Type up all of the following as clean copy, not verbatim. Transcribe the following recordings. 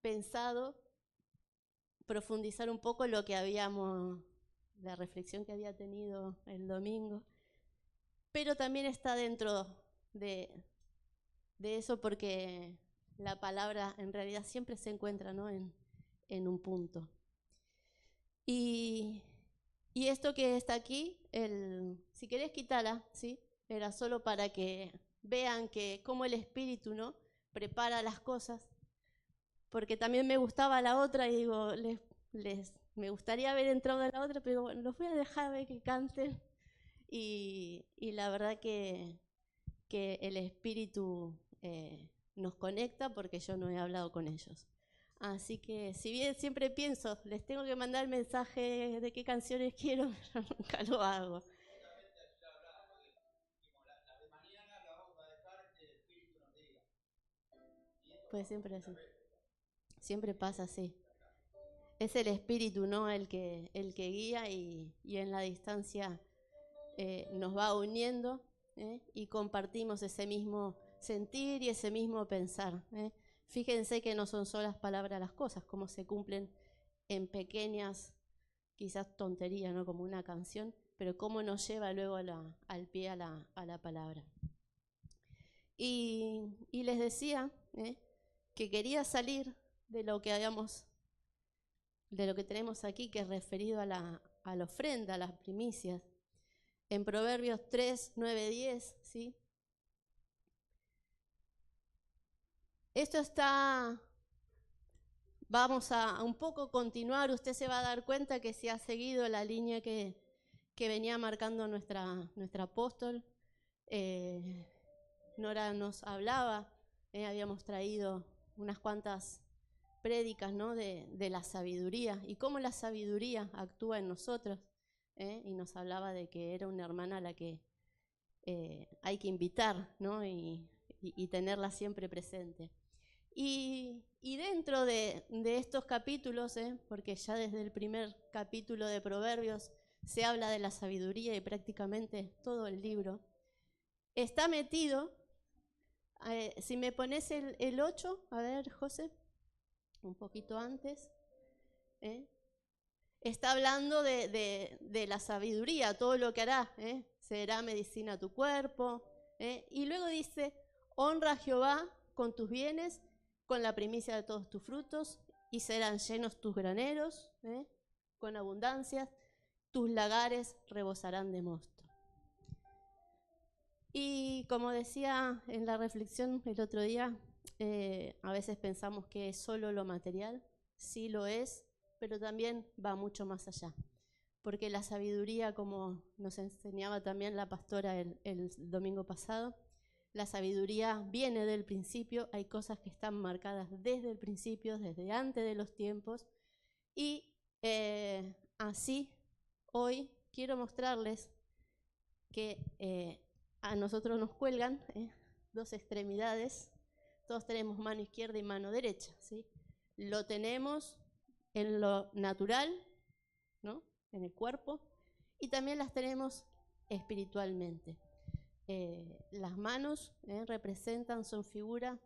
pensado profundizar un poco la reflexión que había tenido el domingo, pero también está dentro de eso, porque la palabra en realidad siempre se encuentra, ¿no?, en un punto. Y esto que está aquí, si querés quitarla, ¿sí?, era solo para que vean que cómo el Espíritu, ¿no?, prepara las cosas, porque también me gustaba la otra y digo, me gustaría haber entrado en la otra, pero bueno, los voy a dejar ver que canten, y la verdad que el Espíritu nos conecta, porque yo no he hablado con ellos. Así que, si bien siempre pienso, les tengo que mandar mensaje de qué canciones quiero, pero nunca lo hago. Pues siempre así. Siempre pasa así. Es el Espíritu, ¿no?, el que guía, y en la distancia nos va uniendo, y compartimos ese mismo sentir y ese mismo pensar. Fíjense que no son solas palabras las cosas, como se cumplen en pequeñas, quizás tonterías, ¿no?, como una canción, pero cómo nos lleva luego al pie a la palabra. Y les decía que quería salir de lo que tenemos aquí, que es referido a la ofrenda, a las primicias. En Proverbios 3, 9, 10, ¿sí? Esto vamos a un poco continuar. Usted se va a dar cuenta que se ha seguido la línea que venía marcando nuestra apóstol. Nora nos hablaba, habíamos traído unas cuantas prédicas, ¿no?, de la sabiduría y cómo la sabiduría actúa en nosotros, y nos hablaba de que era una hermana a la que hay que invitar, ¿no?, y tenerla siempre presente. Y dentro de estos capítulos, porque ya desde el primer capítulo de Proverbios se habla de la sabiduría, y prácticamente todo el libro está metido. Si me pones el 8, a ver, José, un poquito antes, está hablando de la sabiduría, todo lo que hará, será medicina a tu cuerpo, y luego dice, honra a Jehová con tus bienes, con la primicia de todos tus frutos, y serán llenos tus graneros, con abundancia, tus lagares rebosarán de mosto. Y como decía en la reflexión el otro día, a veces pensamos que es solo lo material, sí lo es, pero también va mucho más allá. Porque la sabiduría, como nos enseñaba también la pastora el domingo pasado, la sabiduría viene del principio, hay cosas que están marcadas desde el principio, desde antes de los tiempos, y así hoy quiero mostrarles que a nosotros nos cuelgan dos extremidades. Todos tenemos mano izquierda y mano derecha, ¿sí? Lo tenemos en lo natural, ¿no?, en el cuerpo, y también las tenemos espiritualmente. Las manos son figura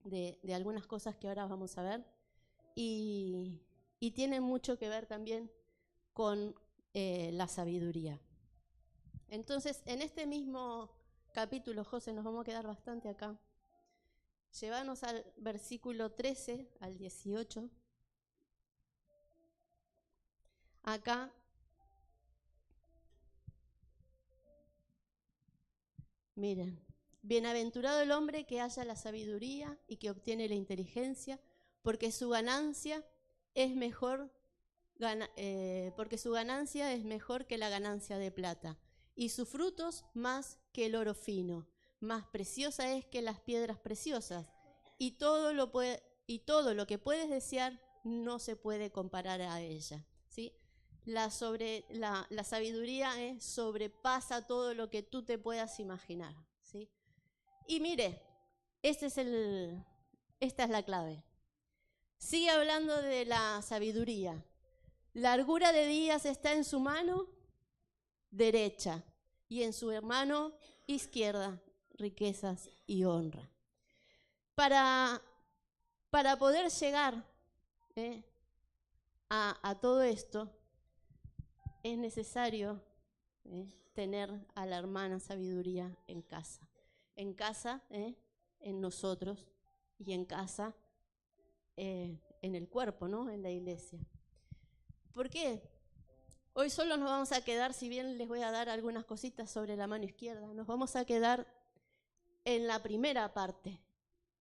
de algunas cosas que ahora vamos a ver, y tienen mucho que ver también con la sabiduría. Entonces, en este mismo capítulo, José, nos vamos a quedar bastante acá. Llévanos al versículo 13 al 18. Acá, miren, bienaventurado el hombre que halla la sabiduría y que obtiene la inteligencia, porque su ganancia es mejor que la ganancia de plata, y sus frutos más que el oro fino. Más preciosa es que las piedras preciosas, y todo lo que puedes desear no se puede comparar a ella, ¿sí? La sabiduría sobrepasa todo lo que tú te puedas imaginar, ¿sí? Y mire, esta es la clave. Sigue hablando de la sabiduría. Largura de días está en su mano derecha, y en su mano izquierda riquezas y honra. Para Para poder llegar a todo esto, es necesario tener a la hermana sabiduría en casa. En nosotros, y en casa, en el cuerpo, ¿no? En la iglesia. ¿Por qué? Hoy solo nos vamos a quedar, si bien les voy a dar algunas cositas sobre la mano izquierda, nos vamos a quedar en la primera parte,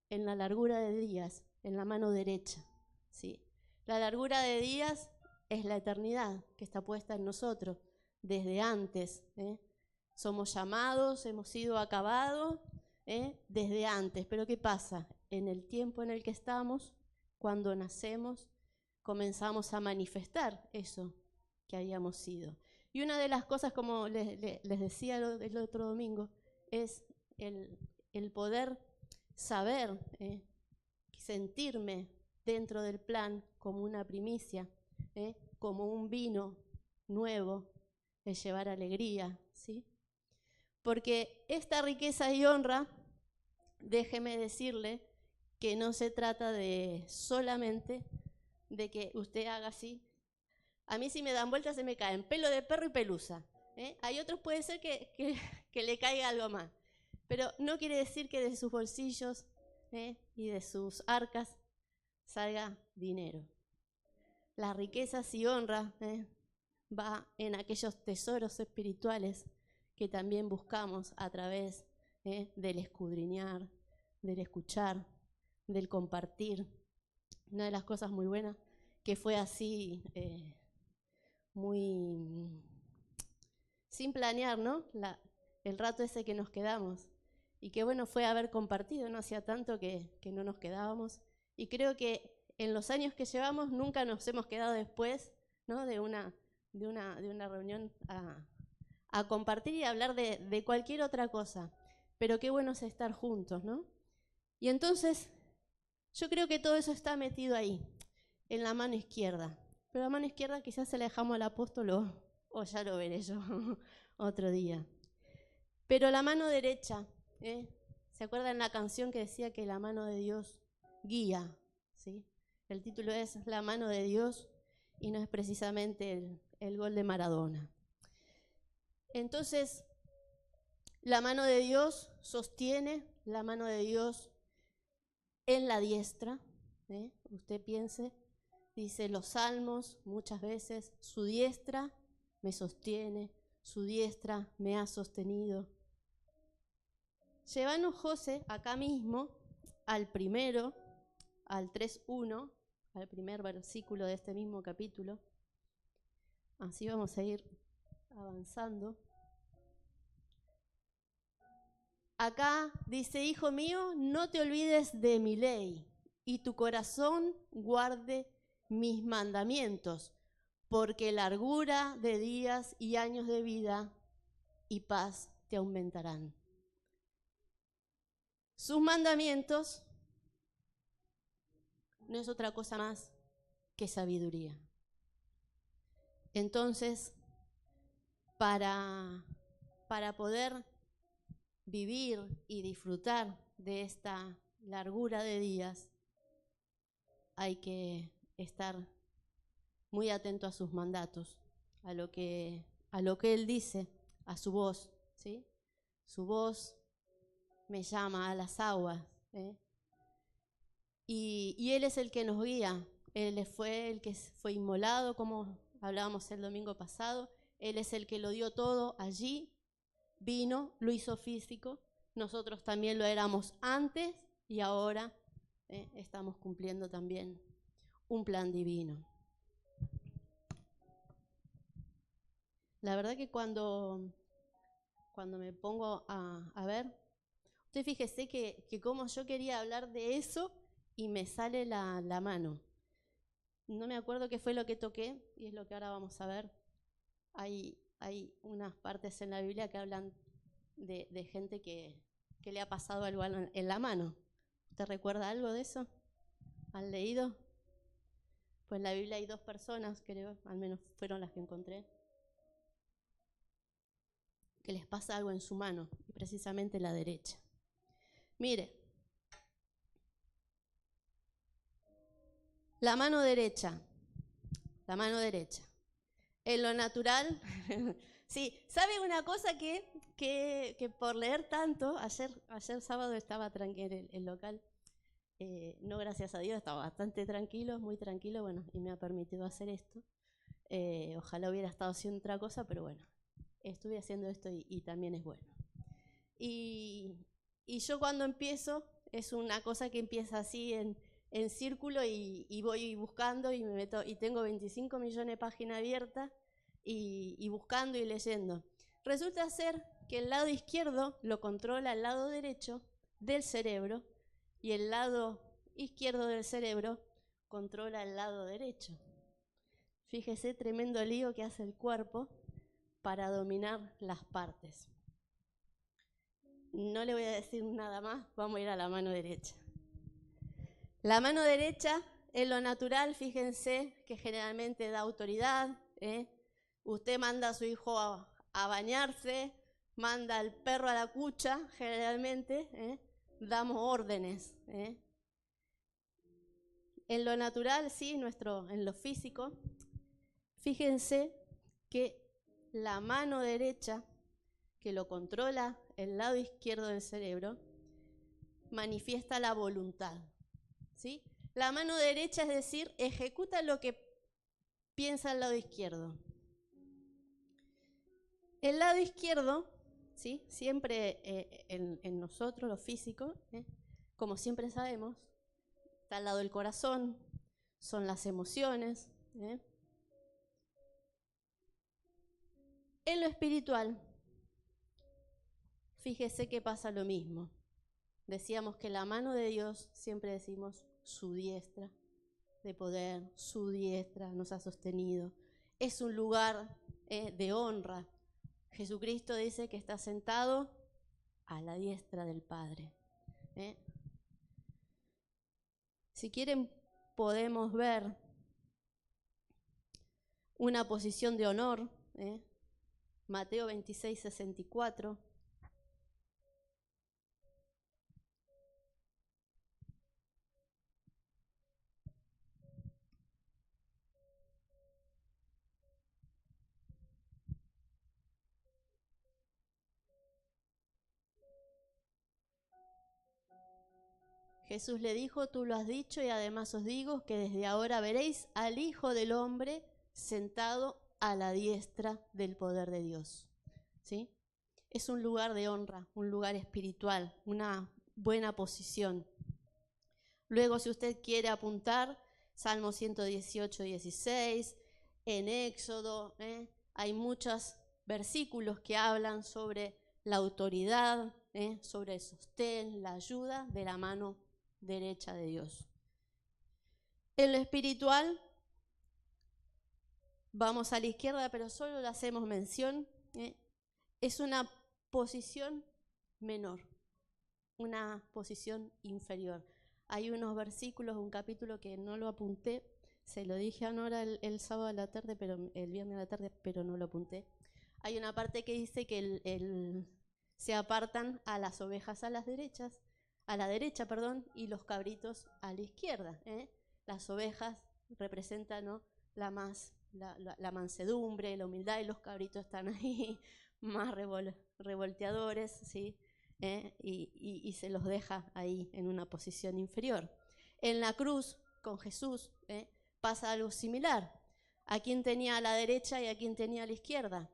en la largura de días, en la mano derecha, ¿sí? La largura de días es la eternidad que está puesta en nosotros desde antes. Somos llamados, hemos sido acabados desde antes. Pero ¿qué pasa? En el tiempo en el que estamos, cuando nacemos, comenzamos a manifestar eso que habíamos sido. Y una de las cosas, como les decía el otro domingo, es el poder saber, sentirme dentro del plan como una primicia, como un vino nuevo, de llevar alegría, ¿sí? Porque esta riqueza y honra, déjeme decirle que no se trata de solamente de que usted haga así. A mí si me dan vueltas se me caen pelo de perro y pelusa. Hay otros puede ser que le caiga algo más. Pero no quiere decir que de sus bolsillos y de sus arcas salga dinero. Las riquezas y honra va en aquellos tesoros espirituales que también buscamos a través del escudriñar, del escuchar, del compartir. Una de las cosas muy buenas que fue así, muy sin planear, ¿no? El rato ese que nos quedamos. Y qué bueno fue haber compartido, no hacía tanto que no nos quedábamos. Y creo que en los años que llevamos nunca nos hemos quedado después, ¿no? de una reunión a compartir y a hablar de cualquier otra cosa. Pero qué bueno es estar juntos, ¿no? Y entonces, yo creo que todo eso está metido ahí, en la mano izquierda. Pero la mano izquierda quizás se la dejamos al apóstol o ya lo veré yo otro día. Pero la mano derecha, ¿se acuerdan la canción que decía que la mano de Dios guía? ¿Sí? El título es La mano de Dios y no es precisamente el gol de Maradona. Entonces, la mano de Dios sostiene, la mano de Dios en la diestra. Usted piense, dice los salmos muchas veces, su diestra me sostiene, su diestra me ha sostenido. Llévanos, José, acá mismo, al 3:1, al primer versículo de este mismo capítulo. Así vamos a ir avanzando. Acá dice, hijo mío, no te olvides de mi ley y tu corazón guarde mis mandamientos, porque largura de días y años de vida y paz te aumentarán. Sus mandamientos no es otra cosa más que sabiduría. Entonces, para poder vivir y disfrutar de esta largura de días, hay que estar muy atento a sus mandatos, a lo que Él dice, a su voz, ¿sí? Su voz me llama a las aguas, y Él es el que nos guía. Él fue el que fue inmolado, como hablábamos el domingo pasado. Él es el que lo dio todo allí, vino, lo hizo físico. Nosotros también lo éramos antes y ahora estamos cumpliendo también un plan divino. La verdad que cuando me pongo a ver, usted fíjese que como yo quería hablar de eso y me sale la mano. No me acuerdo qué fue lo que toqué y es lo que ahora vamos a ver. Hay unas partes en la Biblia que hablan de gente que le ha pasado algo en la mano. ¿Usted recuerda algo de eso? ¿Han leído? Pues en la Biblia hay 2 personas, creo, al menos fueron las que encontré, que les pasa algo en su mano, y precisamente la derecha. Mire, La mano derecha. La mano derecha. En lo natural, sí, ¿sabe una cosa que por leer tanto, ayer sábado estaba tranquilo en el local, no gracias a Dios, estaba bastante tranquilo, muy tranquilo, bueno, y me ha permitido hacer esto. Ojalá hubiera estado haciendo otra cosa, pero bueno, estuve haciendo esto y también es bueno. Y yo cuando empiezo, es una cosa que empieza así en círculo y voy buscando y me meto, y tengo 25 millones de páginas abiertas y buscando y leyendo. Resulta ser que el lado izquierdo lo controla el lado derecho del cerebro y el lado izquierdo del cerebro controla el lado derecho. Fíjese, tremendo lío que hace el cuerpo para dominar las partes. No le voy a decir nada más, vamos a ir a la mano derecha. La mano derecha, en lo natural, fíjense que generalmente da autoridad. Usted manda a su hijo a bañarse, manda al perro a la cucha, generalmente, damos órdenes. En lo natural, sí, en lo físico, fíjense que la mano derecha, que lo controla el lado izquierdo del cerebro, manifiesta la voluntad. ¿Sí? La mano derecha, es decir, ejecuta lo que piensa el lado izquierdo. El lado izquierdo, ¿sí? Siempre en nosotros, los físicos, como siempre sabemos, está al lado del corazón, son las emociones. En lo espiritual, fíjese que pasa lo mismo. Decíamos que la mano de Dios, siempre decimos su diestra de poder, su diestra nos ha sostenido. Es un lugar de honra. Jesucristo dice que está sentado a la diestra del Padre. Si quieren, podemos ver una posición de honor. Mateo 26, 64. Jesús le dijo, tú lo has dicho y además os digo que desde ahora veréis al Hijo del Hombre sentado a la diestra del poder de Dios. ¿Sí? Es un lugar de honra, un lugar espiritual, una buena posición. Luego, si usted quiere apuntar, Salmo 118, 16, en Éxodo, hay muchos versículos que hablan sobre la autoridad, sobre el sostén, la ayuda de la mano derecha de Dios. En lo espiritual, vamos a la izquierda, pero solo le hacemos mención, es una posición menor, una posición inferior. Hay unos versículos, un capítulo que no lo apunté, se lo dije a Nora el sábado a la tarde, el viernes a la tarde, pero no lo apunté. Hay una parte que dice que se apartan a las ovejas a la derecha, y los cabritos a la izquierda. Las ovejas representan, ¿no?, la mansedumbre, la humildad, y los cabritos están ahí más revolteadores, ¿sí? Y se los deja ahí en una posición inferior. En la cruz, con Jesús, pasa algo similar. ¿A quién tenía a la derecha y a quién tenía a la izquierda?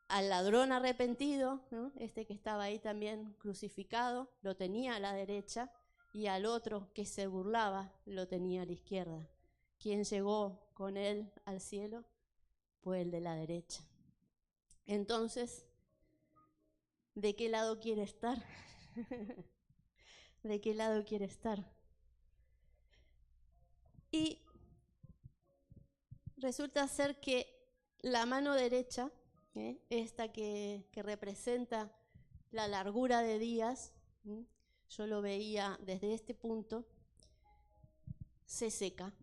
Al ladrón arrepentido, ¿no?, que estaba ahí también crucificado, lo tenía a la derecha, y al otro que se burlaba lo tenía a la izquierda. ¿Quién llegó con él al cielo? Pues el de la derecha. Entonces, ¿de qué lado quiere estar? ¿De qué lado quiere estar? Y resulta ser que la mano derecha, esta que representa la largura de días, yo lo veía desde este punto, se seca.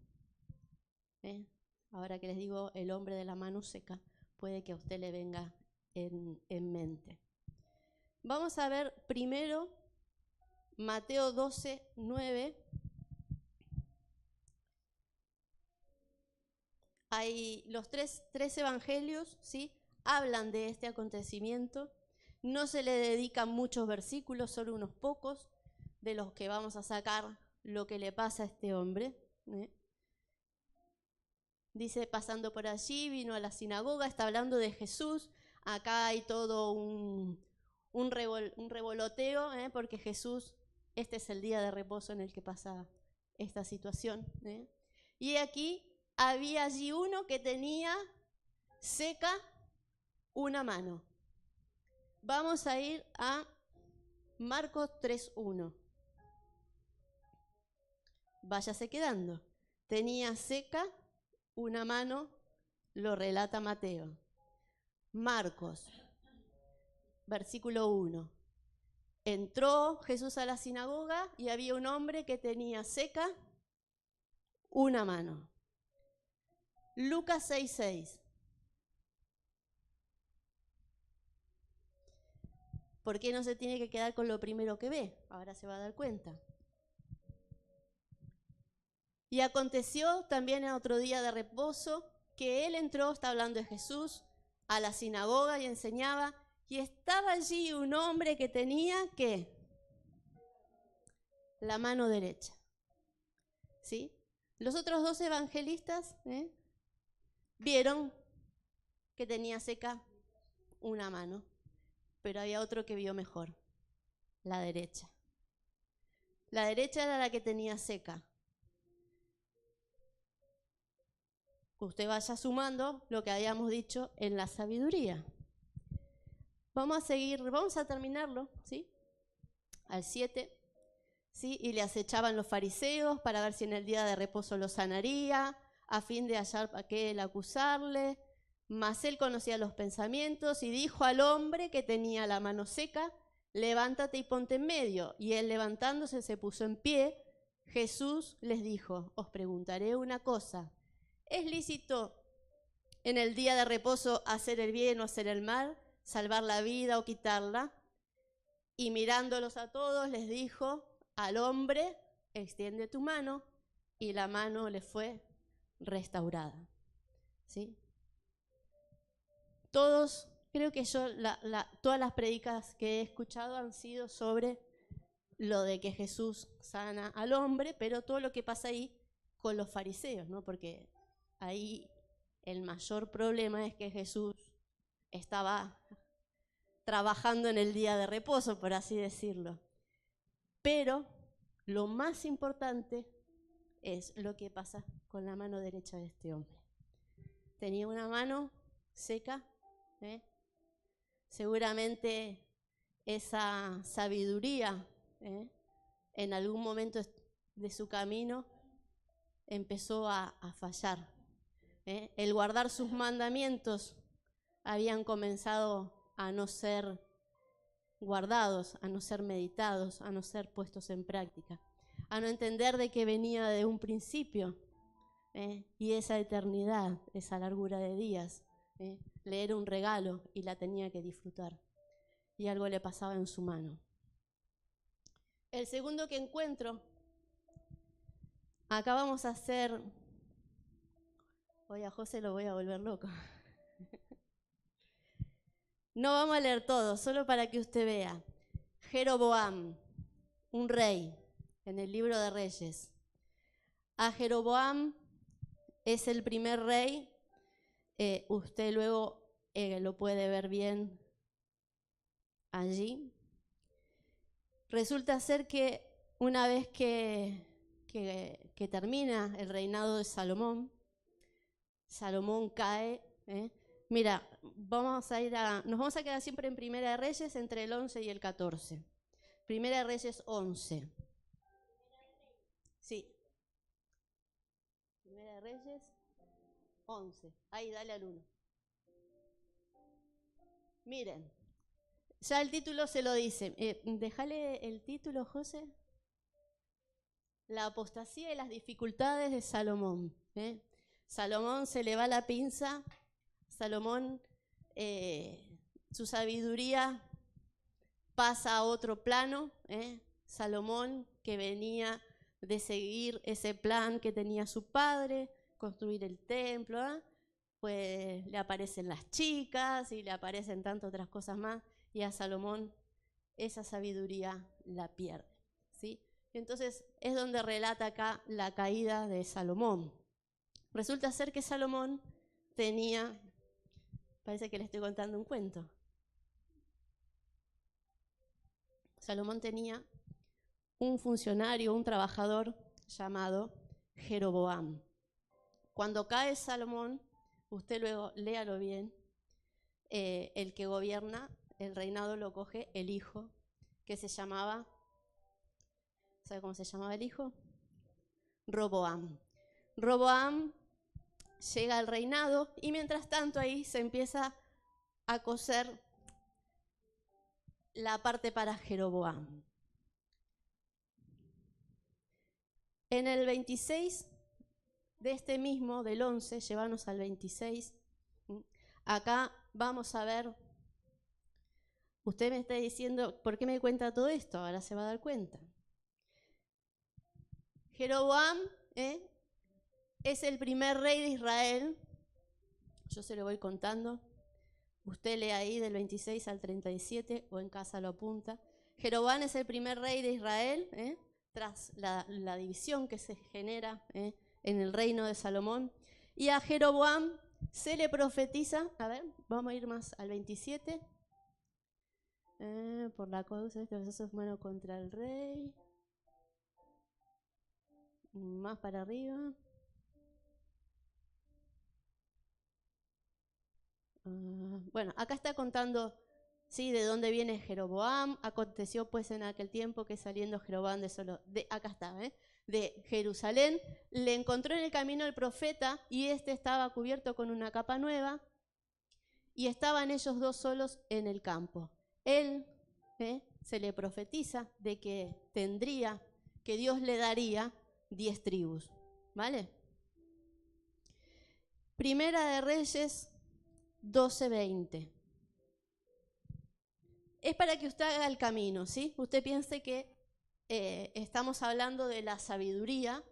Ahora que les digo el hombre de la mano seca, puede que a usted le venga en mente. Vamos a ver primero Mateo 12, 9. Hay los tres evangelios, ¿sí? Hablan de este acontecimiento. No se le dedican muchos versículos, solo unos pocos, de los que vamos a sacar lo que le pasa a este hombre. Dice, pasando por allí, vino a la sinagoga, está hablando de Jesús. Acá hay todo un revoloteo, porque Jesús, este es el día de reposo en el que pasa esta situación. Y aquí había allí uno que tenía seca una mano. Vamos a ir a Marcos 3:1. Váyase quedando. Tenía seca una mano, lo relata Mateo. Marcos, versículo 1. Entró Jesús a la sinagoga y había un hombre que tenía seca una mano. Lucas 6:6. ¿Por qué no se tiene que quedar con lo primero que ve? Ahora se va a dar cuenta. Y aconteció también en otro día de reposo que él entró, está hablando de Jesús, a la sinagoga y enseñaba, y estaba allí un hombre que tenía, ¿qué? La mano derecha. ¿Sí? Los otros dos evangelistas vieron que tenía seca una mano, pero había otro que vio mejor, la derecha. La derecha era la que tenía seca. Usted vaya sumando lo que habíamos dicho en la sabiduría. Vamos a terminarlo, ¿sí? Al 7, ¿sí? Y le acechaban los fariseos para ver si en el día de reposo lo sanaría, a fin de hallar a qué él acusarle. Mas él conocía los pensamientos y dijo al hombre que tenía la mano seca, levántate y ponte en medio. Y él levantándose se puso en pie. Jesús les dijo, os preguntaré una cosa. ¿Es lícito en el día de reposo hacer el bien o hacer el mal, salvar la vida o quitarla? Y mirándolos a todos les dijo al hombre, extiende tu mano, y la mano le fue restaurada. ¿Sí? Todos, creo que yo, todas las prédicas que he escuchado han sido sobre lo de que Jesús sana al hombre, pero todo lo que pasa ahí con los fariseos, ¿no? Porque ahí el mayor problema es que Jesús estaba trabajando en el día de reposo, por así decirlo. Pero lo más importante es lo que pasa con la mano derecha de este hombre. Tenía una mano seca, seguramente esa sabiduría en algún momento de su camino empezó a fallar. El guardar sus mandamientos habían comenzado a no ser guardados, a no ser meditados, a no ser puestos en práctica, a no entender de que venía de un principio, y esa eternidad, esa largura de días, le era un regalo y la tenía que disfrutar, y algo le pasaba en su mano. El segundo que encuentro, acá vamos a hacer, hoy a José lo voy a volver loco. No vamos a leer todo, solo para que usted vea. Jeroboam, un rey, en el libro de Reyes. A Jeroboam es el primer rey, usted luego lo puede ver bien allí. Resulta ser que una vez que termina el reinado de Salomón, Salomón cae. Mira, nos vamos a quedar siempre en Primera de Reyes entre el 11 y el 14. Primera de Reyes 11. Sí. Primera de Reyes 11. Ahí, dale al 1. Miren, ya el título se lo dice. Déjale el título, José. La apostasía y las dificultades de Salomón. Salomón se le va la pinza. Salomón, su sabiduría pasa a otro plano. Salomón, que venía de seguir ese plan que tenía su padre, construir el templo, pues le aparecen las chicas y le aparecen tantas otras cosas más, y a Salomón esa sabiduría la pierde, ¿sí? Entonces es donde relata acá la caída de Salomón. Resulta ser que Salomón tenía, parece que le estoy contando un cuento. Salomón tenía un funcionario, un trabajador llamado Jeroboam. Cuando cae Salomón, usted luego léalo bien, el que gobierna el reinado lo coge el hijo, que se llamaba, ¿sabe cómo se llamaba el hijo? Roboam. Roboam llega al reinado y mientras tanto ahí se empieza a coser la parte para Jeroboam. En el 26 de este mismo, del 11, llevarnos al 26, acá vamos a ver, usted me está diciendo, ¿por qué me cuenta todo esto? Ahora se va a dar cuenta. Jeroboam es el primer rey de Israel. Yo se lo voy contando. Usted lee ahí del 26 al 37 o en casa lo apunta. Jeroboam es el primer rey de Israel, tras la división que se genera en el reino de Salomón. Y a Jeroboam se le profetiza, a ver, vamos a ir más al 27. Por la causa de los sos manos contra el rey. Más para arriba. Bueno, acá está contando, ¿sí?, de dónde viene Jeroboam. Aconteció pues en aquel tiempo que saliendo Jeroboam acá está, de Jerusalén, le encontró en el camino el profeta, y este estaba cubierto con una capa nueva, y estaban ellos dos solos en el campo. Él se le profetiza de que que Dios le daría 10 tribus, ¿vale? Primera de Reyes 12:20. Es para que usted haga el camino, ¿sí? Usted piense que estamos hablando de la sabiduría.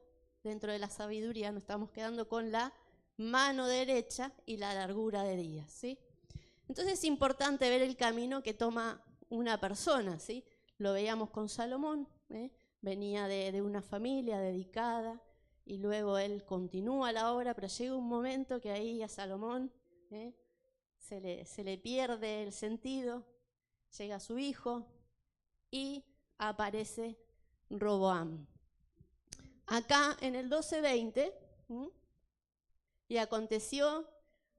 Dentro de la sabiduría nos estamos quedando con la mano derecha y la largura de días, ¿sí? Entonces es importante ver el camino que toma una persona, ¿sí? Lo veíamos con Salomón, venía de una familia dedicada, y luego él continúa la obra, pero llega un momento que ahí a Salomón se le pierde el sentido. Llega su hijo y aparece Roboam. Acá en el 12:20, y aconteció,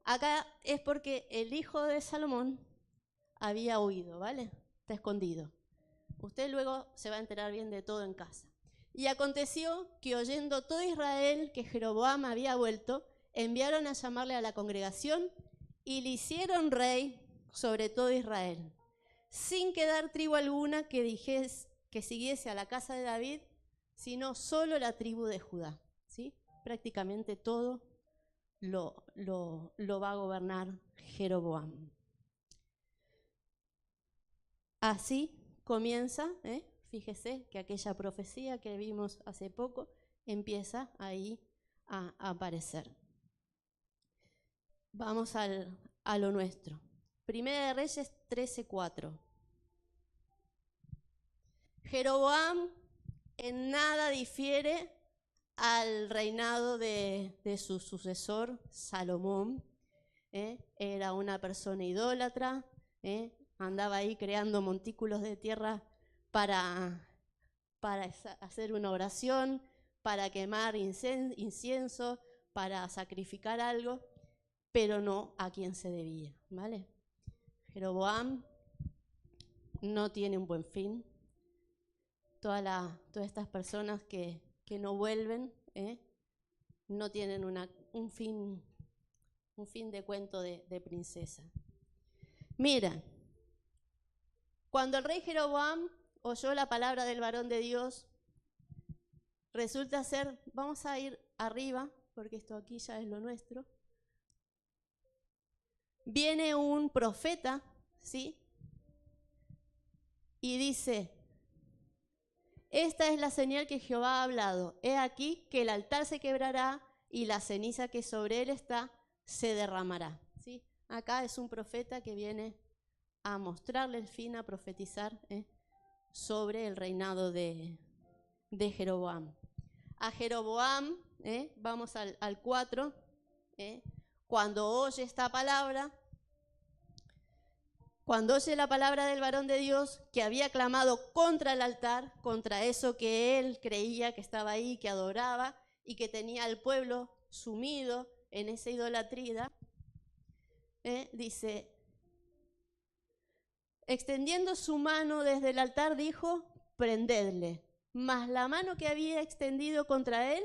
acá es porque el hijo de Salomón había huido, ¿vale? Está escondido. Usted luego se va a enterar bien de todo en casa. Y aconteció que, oyendo todo Israel que Jeroboam había vuelto, enviaron a llamarle a la congregación y le hicieron rey sobre todo Israel, sin quedar tribu alguna que siguiese a la casa de David, sino solo la tribu de Judá, ¿sí? Prácticamente todo lo va a gobernar Jeroboam. Así comienza, fíjese que aquella profecía que vimos hace poco empieza ahí a aparecer. Vamos a lo nuestro. Primera de Reyes 13:4. Jeroboam en nada difiere al reinado de su sucesor Salomón. Era una persona idólatra, andaba ahí creando montículos de tierra para hacer una oración, para quemar incienso, para sacrificar algo, pero no a quien se debía, ¿vale? Jeroboam no tiene un buen fin. Todas estas personas que no vuelven, no tienen un fin de cuento de princesa. Mira, cuando el rey Jeroboam oyó la palabra del varón de Dios, resulta ser, vamos a ir arriba, porque esto aquí ya es lo nuestro. Viene un profeta, ¿sí? Y dice: esta es la señal que Jehová ha hablado. He aquí que el altar se quebrará y la ceniza que sobre él está se derramará. ¿Sí? Acá es un profeta que viene a mostrarle el fin, a profetizar sobre el reinado de Jeroboam. A Jeroboam, vamos al 4, cuando oye esta palabra, cuando oye la palabra del varón de Dios que había clamado contra el altar, contra eso que él creía que estaba ahí, que adoraba y que tenía al pueblo sumido en esa idolatría, dice, extendiendo su mano desde el altar dijo, prendedle. Mas la mano que había extendido contra él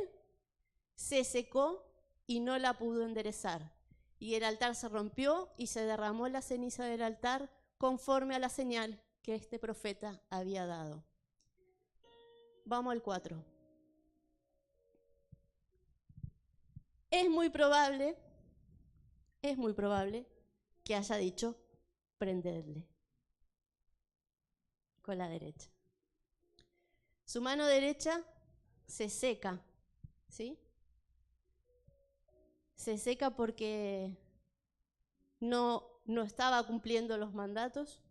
se secó y no la pudo enderezar. Y el altar se rompió y se derramó la ceniza del altar conforme a la señal que este profeta había dado. Vamos al 4. Es muy probable que haya dicho, prendedle con la derecha. Su mano derecha se seca, ¿sí? Se seca porque no estaba cumpliendo los mandatos,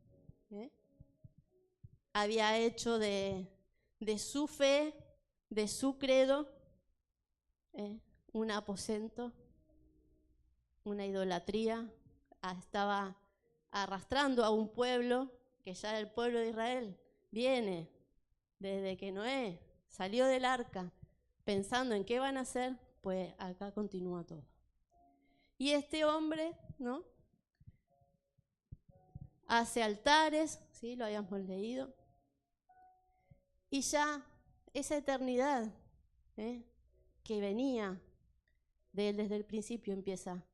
había hecho de su fe, de su credo, un aposento, una idolatría, estaba arrastrando a un pueblo que ya era el pueblo de Israel, viene desde que Noé salió del arca pensando en qué van a hacer, pues acá continúa todo. Y este hombre, ¿no? Hace altares, ¿sí? Lo habíamos leído. Y ya esa eternidad que venía de él desde el principio empieza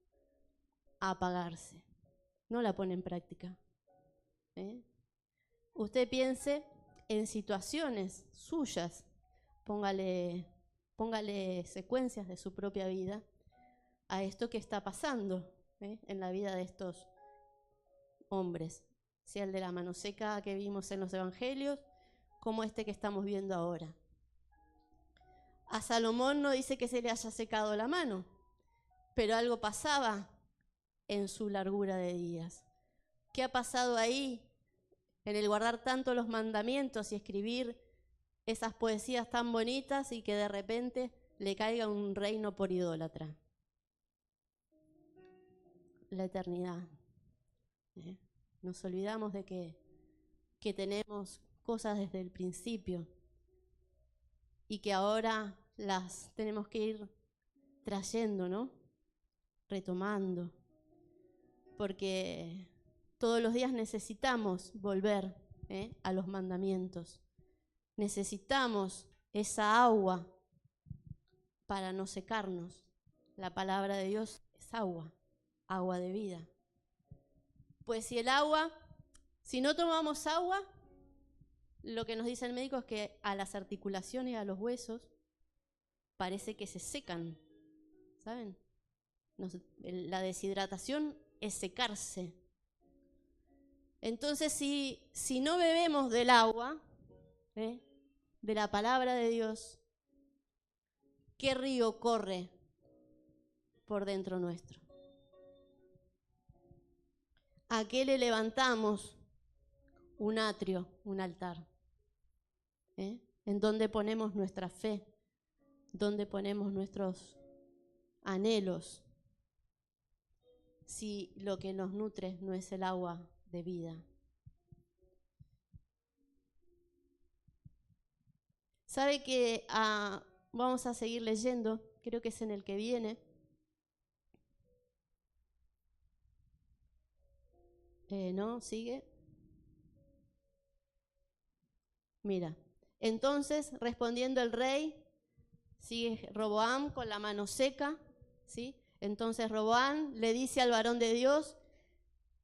a apagarse. No la pone en práctica. Usted piense en situaciones suyas, póngale secuencias de su propia vida a esto que está pasando en la vida de estos hombres, sea el de la mano seca que vimos en los evangelios, como este que estamos viendo ahora. A Salomón no dice que se le haya secado la mano, pero algo pasaba en su largura de días. ¿Qué ha pasado ahí en el guardar tanto los mandamientos y escribir esas poesías tan bonitas y que de repente le caiga un reino por idólatra? La eternidad. Nos olvidamos de que tenemos cosas desde el principio y que ahora las tenemos que ir trayendo, ¿no? Retomando, porque todos los días necesitamos volver a los mandamientos. Necesitamos esa agua para no secarnos. La palabra de Dios es agua, agua de vida. Pues si no tomamos agua, lo que nos dice el médico es que a las articulaciones y a los huesos parece que se secan, ¿saben? La deshidratación es secarse. Entonces, si no bebemos del agua, de la palabra de Dios, ¿qué río corre por dentro nuestro? ¿A qué le levantamos un atrio, un altar? ¿En dónde ponemos nuestra fe? ¿Dónde ponemos nuestros anhelos? Si lo que nos nutre no es el agua de vida. ¿Sabe que vamos a seguir leyendo? Creo que es en el que viene. ¿No? ¿Sigue? Mira. Entonces, respondiendo el rey, sigue Roboam con la mano seca, ¿sí? Entonces Roboam le dice al varón de Dios,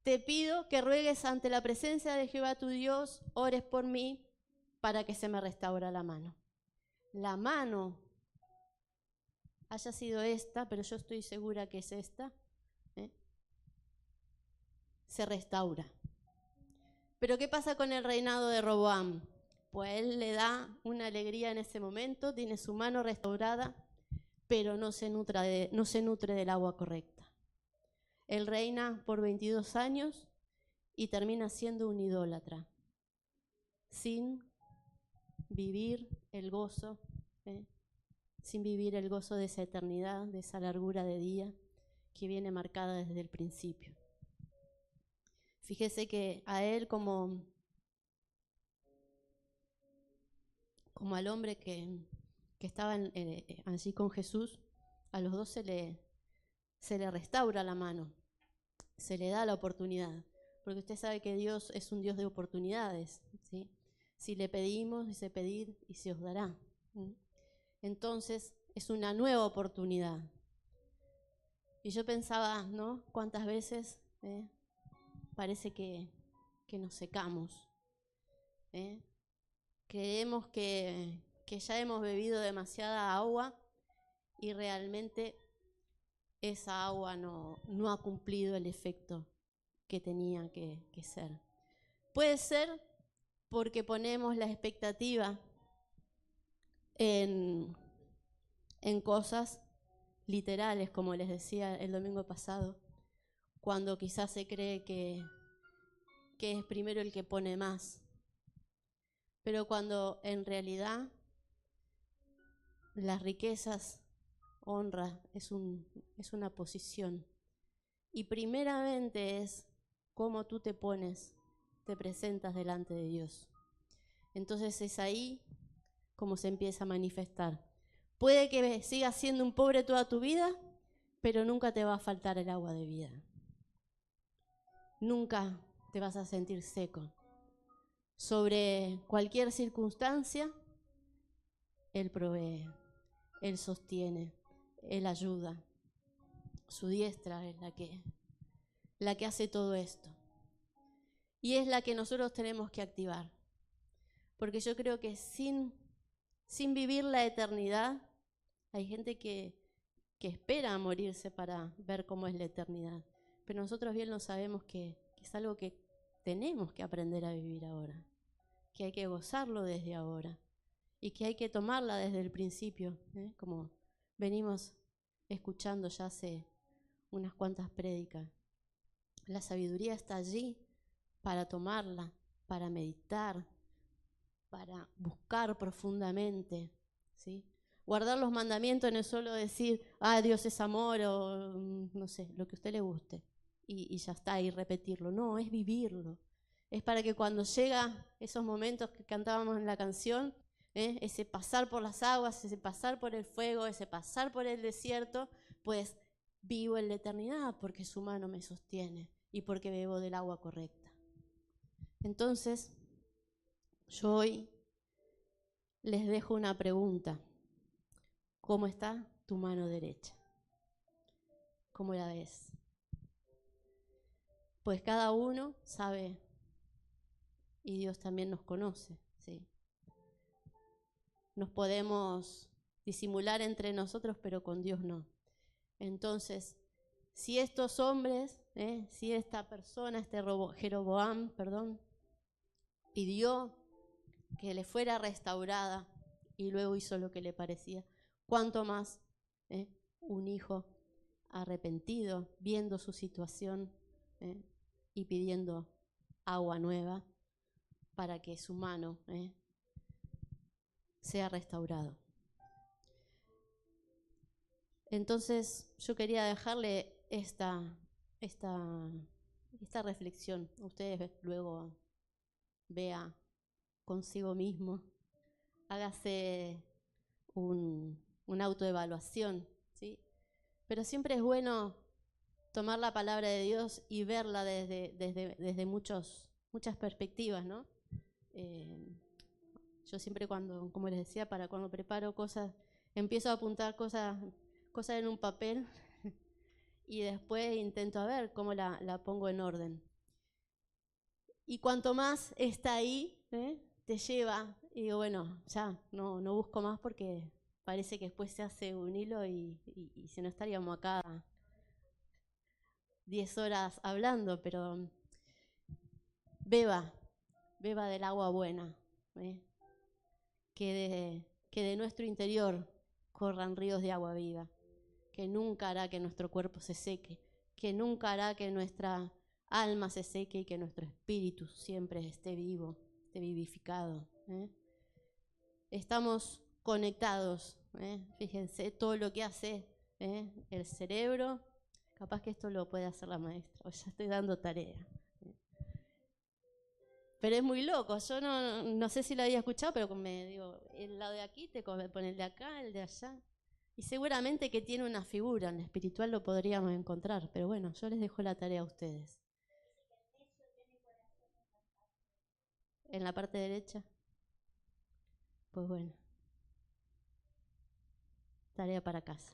te pido que ruegues ante la presencia de Jehová tu Dios, ores por mí para que se me restaure la mano. La mano haya sido esta, pero yo estoy segura que es esta, se restaura. Pero ¿qué pasa con el reinado de Roboam? Pues él le da una alegría en ese momento, tiene su mano restaurada, pero no se nutre del agua correcta. Él reina por 22 años y termina siendo un idólatra, sin vivir el gozo, sin vivir el gozo de esa eternidad, de esa largura de día que viene marcada desde el principio. Fíjese que a él, como al hombre que estaba allí con Jesús, a los dos se le restaura la mano, se le da la oportunidad, porque usted sabe que Dios es un Dios de oportunidades, ¿sí? Si le pedimos, dice pedir y se os dará. Entonces es una nueva oportunidad. Y yo pensaba, ¿no? ¿Cuántas veces parece que nos secamos? Creemos que ya hemos bebido demasiada agua y realmente esa agua no ha cumplido el efecto que tenía que ser. Puede ser porque ponemos la expectativa en cosas literales, como les decía el domingo pasado, cuando quizás se cree que es primero el que pone más, pero cuando en realidad las riquezas, honra, es una posición, y primeramente es cómo tú te presentas delante de Dios. Entonces es ahí como se empieza a manifestar. Puede que sigas siendo un pobre toda tu vida, pero nunca te va a faltar el agua de vida. Nunca te vas a sentir seco. Sobre cualquier circunstancia, Él provee, Él sostiene, Él ayuda. Su diestra es la que hace todo esto. Y es la que nosotros tenemos que activar. Porque yo creo que sin vivir la eternidad, hay gente que espera a morirse para ver cómo es la eternidad. Pero nosotros bien lo sabemos que es algo que tenemos que aprender a vivir ahora, que hay que gozarlo desde ahora y que hay que tomarla desde el principio, como venimos escuchando ya hace unas cuantas prédicas. La sabiduría está allí para tomarla, para meditar, para buscar profundamente, ¿sí? Guardar los mandamientos no es solo decir, Dios es amor, o no sé, lo que a usted le guste, y ya está, y repetirlo. No, es vivirlo. Es para que cuando llega esos momentos que cantábamos en la canción, ese pasar por las aguas, ese pasar por el fuego, ese pasar por el desierto, pues vivo en la eternidad porque su mano me sostiene y porque bebo del agua correcta. Entonces, yo hoy les dejo una pregunta. ¿Cómo está tu mano derecha? ¿Cómo la ves? Pues cada uno sabe y Dios también nos conoce, ¿sí? Nos podemos disimular entre nosotros, pero con Dios no. Entonces, si estos hombres, si esta persona, Jeroboam, pidió que le fuera restaurada y luego hizo lo que le parecía, ¿cuánto más un hijo arrepentido, viendo su situación y pidiendo agua nueva para que su mano sea restaurado? Entonces yo quería dejarle esta reflexión. Ustedes luego vea consigo mismo, hágase una autoevaluación, ¿sí? Pero siempre es bueno tomar la palabra de Dios y verla desde muchas perspectivas, ¿no? Yo siempre como les decía, cuando preparo cosas, empiezo a apuntar cosas en un papel y después intento a ver cómo la pongo en orden. Y cuanto más está ahí, te lleva, y digo, bueno, ya, no busco más porque parece que después se hace un hilo y si no estaríamos acá 10 horas hablando, pero beba del agua buena, que de nuestro interior corran ríos de agua viva, que nunca hará que nuestro cuerpo se seque, que nunca hará que nuestra alma se seque y que nuestro espíritu siempre esté vivo, esté vivificado. Estamos conectados, fíjense todo lo que hace el cerebro. Capaz que esto lo puede hacer la maestra, o ya estoy dando tarea. Pero es muy loco, yo no sé si lo había escuchado, pero me digo, el lado de aquí te pone el de acá, el de allá. Y seguramente que tiene una figura, en el espiritual lo podríamos encontrar, pero bueno, yo les dejo la tarea a ustedes. En la parte derecha, pues bueno, tarea para casa.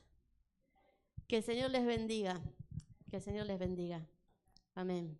Que el Señor les bendiga, que el Señor les bendiga. Amén.